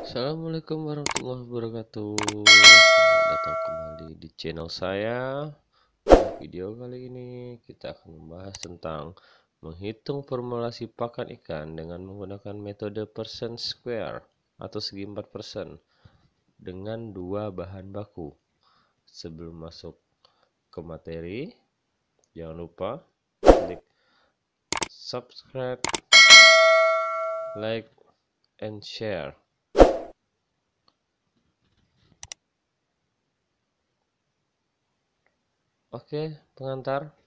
Assalamualaikum warahmatullahi wabarakatuh. Selamat datang kembali di channel saya. Pada video kali ini kita akan membahas tentang menghitung formulasi pakan ikan dengan menggunakan metode percent square atau segi 4% dengan dua bahan baku. Sebelum masuk ke materi, jangan lupa klik subscribe, like, and share. Oke, pengantar.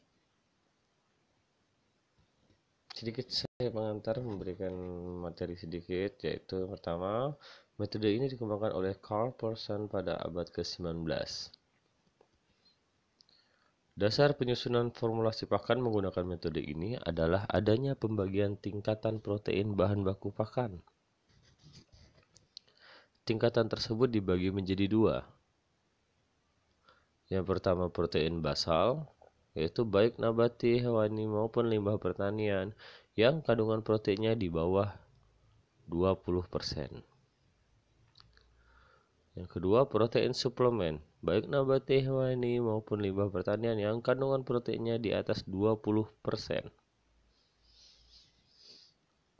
Sedikit saya pengantar memberikan materi sedikit, yaitu pertama, metode ini dikembangkan oleh Carl Pearson pada abad ke-19. Dasar penyusunan formulasi pakan menggunakan metode ini adalah adanya pembagian tingkatan protein bahan baku pakan. Tingkatan tersebut dibagi menjadi dua. Yang pertama protein basal, yaitu baik nabati, hewani maupun limbah pertanian yang kandungan proteinnya di bawah 20%. Yang kedua, protein suplemen, baik nabati, hewani maupun limbah pertanian yang kandungan proteinnya di atas 20%.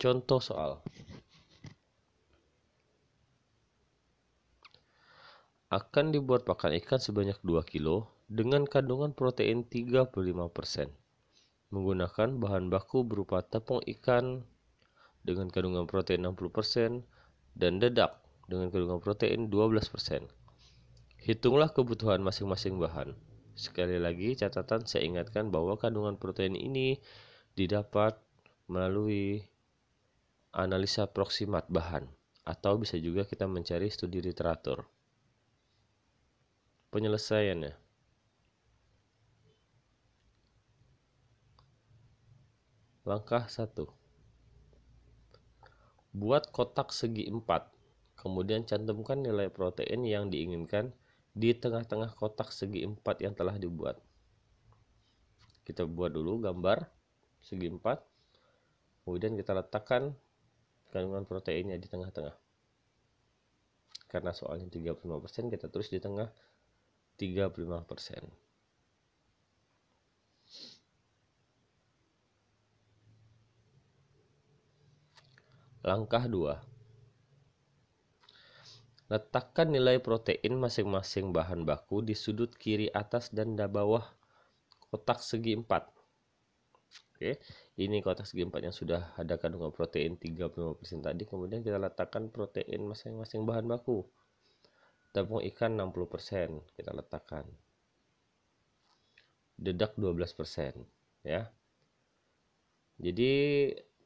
Contoh soal. Akan dibuat pakan ikan sebanyak 2 kilo dengan kandungan protein 35%. Menggunakan bahan baku berupa tepung ikan dengan kandungan protein 60% dan dedak dengan kandungan protein 12%. Hitunglah kebutuhan masing-masing bahan. Sekali lagi catatan, saya ingatkan bahwa kandungan protein ini didapat melalui analisa proksimat bahan, atau bisa juga kita mencari studi literatur. Penyelesaiannya. Langkah 1. Buat kotak segi 4, kemudian cantumkan nilai protein yang diinginkan di tengah-tengah kotak segi 4 yang telah dibuat. Kita buat dulu gambar segi 4, kemudian kita letakkan kandungan proteinnya di tengah-tengah. Karena soalnya 35%, kita tulis di tengah 35%. Langkah 2. Letakkan nilai protein masing-masing bahan baku di sudut kiri atas dan bawah kotak segi 4. Oke, ini kotak segi 4 yang sudah ada kandungan protein 35% tadi. Kemudian kita letakkan protein masing-masing bahan baku. Tepung ikan 60% kita letakkan. Dedak 12%, ya. Jadi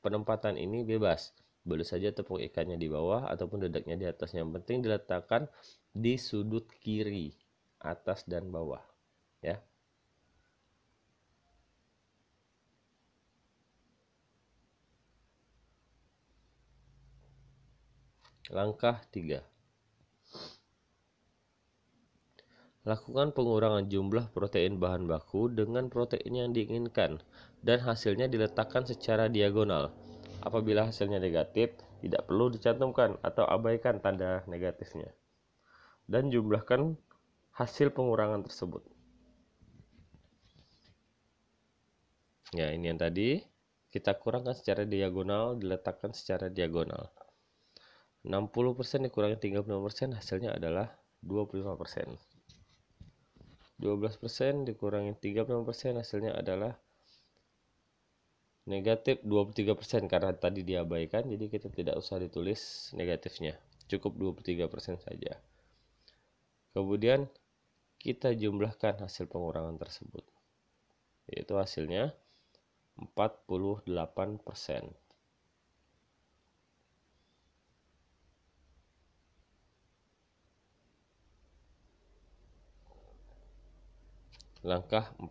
penempatan ini bebas. Boleh saja tepung ikannya di bawah ataupun dedaknya di atas. Yang penting diletakkan di sudut kiri, atas dan bawah, ya. Langkah 3. Lakukan pengurangan jumlah protein bahan baku dengan protein yang diinginkan dan hasilnya diletakkan secara diagonal. Apabila hasilnya negatif, tidak perlu dicantumkan atau abaikan tanda negatifnya. Dan jumlahkan hasil pengurangan tersebut. Ya, ini yang tadi kita kurangkan secara diagonal, diletakkan secara diagonal. 60% dikurangi 35% hasilnya adalah 25%. 12% dikurangi 35% hasilnya adalah negatif 23%, karena tadi diabaikan, jadi kita tidak usah ditulis negatifnya, cukup 23% saja. Kemudian kita jumlahkan hasil pengurangan tersebut, yaitu hasilnya 48%. Langkah 4.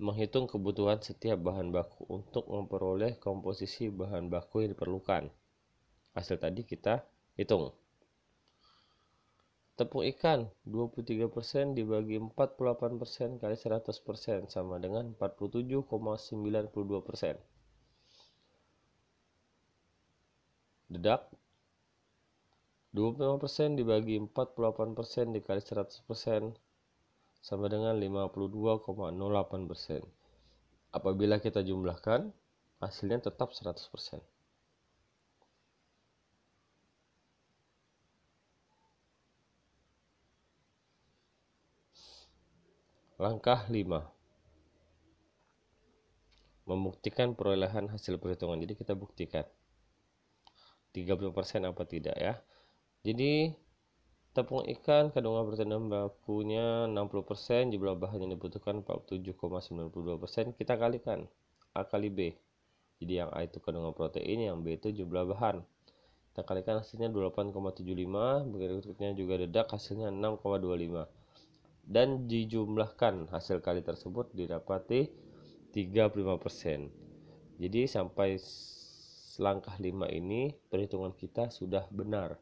Menghitung kebutuhan setiap bahan baku untuk memperoleh komposisi bahan baku yang diperlukan. Hasil tadi kita hitung. Tepung ikan 23% dibagi 48% kali 100% sama dengan 47,92%. Dedak, 25% dibagi 48% dikali 100% sama dengan 52,08%. Apabila kita jumlahkan, hasilnya tetap 100%. Langkah 5. Membuktikan perolehan hasil perhitungan. Jadi kita buktikan 30% apa tidak ya. Jadi tepung ikan kandungan protein bakunya 60%, jumlah bahan yang dibutuhkan 47,92%. Kita kalikan A kali B. Jadi yang A itu kandungan protein, yang B itu jumlah bahan. Kita kalikan hasilnya 28,75, berikutnya juga dedak hasilnya 6,25. Dan dijumlahkan hasil kali tersebut didapati 35%. Jadi sampai langkah 5 ini perhitungan kita sudah benar.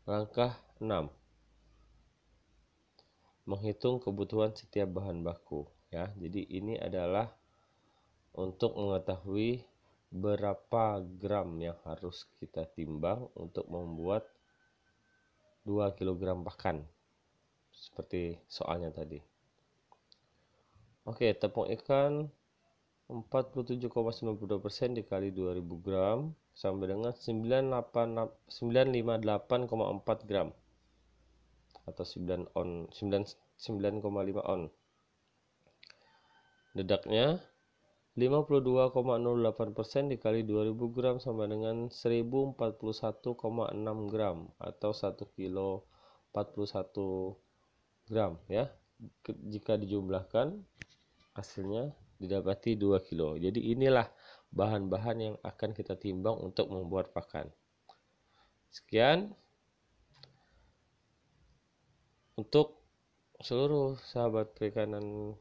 Langkah 6. Menghitung kebutuhan setiap bahan baku ya. Jadi ini adalah untuk mengetahui berapa gram yang harus kita timbang untuk membuat 2 kg pakan, seperti soalnya tadi. Oke, tepung ikan 47,92% dikali 2000 gram sampai dengan 958,4 gram atau 9,5 on. Dedaknya 52,08% dikali 2000 gram sama dengan 1041,6 gram atau 1 kilo 41 gram ya. Jika dijumlahkan hasilnya didapati 2 kilo. Jadi inilah bahan-bahan yang akan kita timbang untuk membuat pakan. Sekian untuk seluruh sahabat perikanan.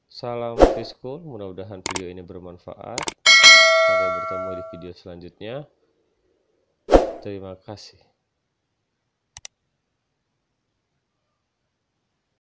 Salam preschool, mudah-mudahan video ini bermanfaat. Sampai bertemu di video selanjutnya. Terima kasih.